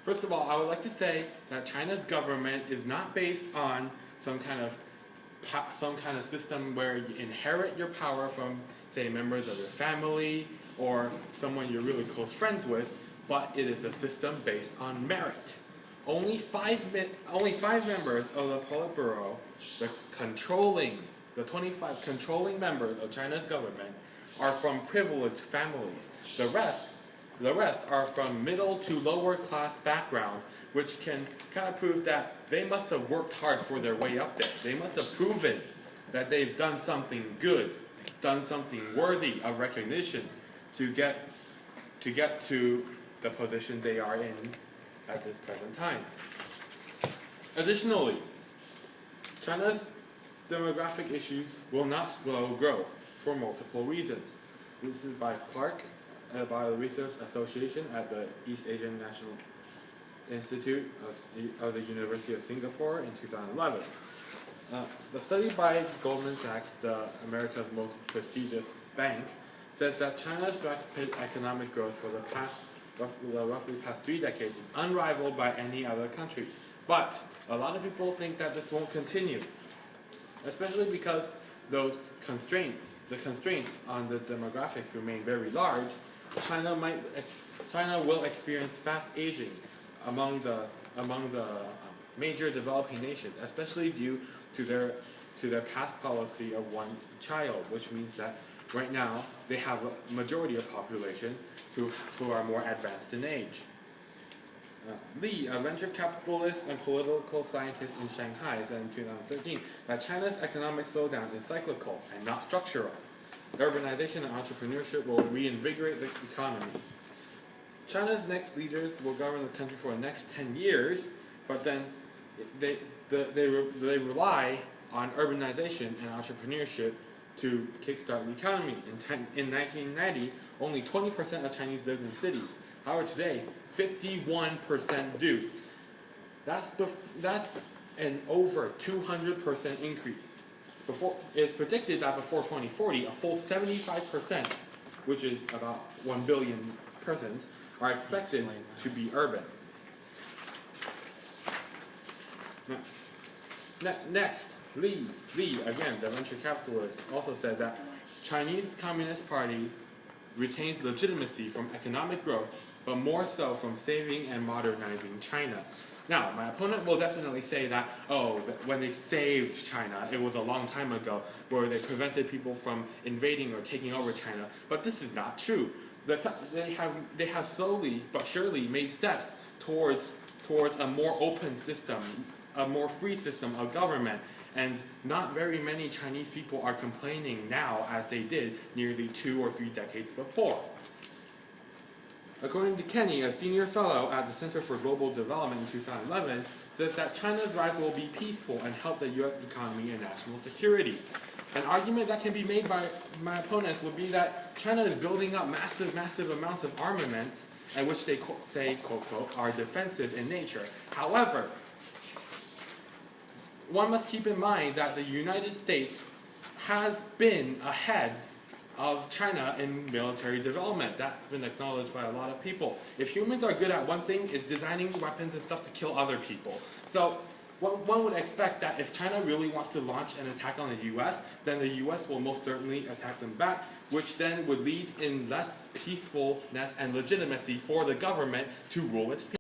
First of all, I would like to say that China's government is not based on some kind of system where you inherit your power from, say, members of your family or someone you're really close friends with, but it is a system based on merit. Only five members of the Politburo, the 25 controlling members of China's government, are from privileged families. The rest are from middle to lower class backgrounds, which can kind of prove that they must have worked hard for their way up there. They must have proven that they've done something good, done something worthy of recognition to get to the position they are in at this present time. Additionally, China's demographic issues will not slow growth for multiple reasons. This is by Clark, by the Research Association at the East Asian National Institute of the University of Singapore in 2011. The study by Goldman Sachs, America's most prestigious bank, says that China's rapid economic growth for the roughly past 3 decades is unrivaled by any other country. But a lot of people think that this won't continue, especially because the constraints on the demographics remain very large. China will experience fast aging among the major developing nations, especially due to their past policy of one child, which means that right now they have a majority of population who are more advanced in age. Li, a venture capitalist and political scientist in Shanghai, said in 2013 that China's economic slowdown is cyclical and not structural. Urbanization and entrepreneurship will reinvigorate the economy. China's next leaders will govern the country for the next 10 years, but then they rely on urbanization and entrepreneurship to kickstart the economy. In 1990, only 20% of Chinese lived in cities. However, today, 51% do. That's an over 200% increase. It's predicted that before 2040, a full 75%, which is about 1 billion persons, are expected to be urban. Next, Li, again, the venture capitalist, also said that Chinese Communist Party retains legitimacy from economic growth, but more so from saving and modernizing China. Now, my opponent will definitely say that, when they saved China, it was a long time ago, where they prevented people from invading or taking over China. But this is not true. They have slowly but surely made steps towards a more open system, a more free system of government. And not very many Chinese people are complaining now as they did nearly 2 or 3 decades before. According to Kenny, a senior fellow at the Center for Global Development in 2011, says that China's rise will be peaceful and help the U.S. economy and national security. An argument that can be made by my opponents would be that China is building up massive amounts of armaments, and which they say, quote, are defensive in nature. However, one must keep in mind that the United States has been ahead of China in military development. That's been acknowledged by a lot of people. If humans are good at one thing, it's designing weapons and stuff to kill other people. So one would expect that if China really wants to launch an attack on the U.S., then the U.S. will most certainly attack them back, which then would lead in less peacefulness and legitimacy for the government to rule its people.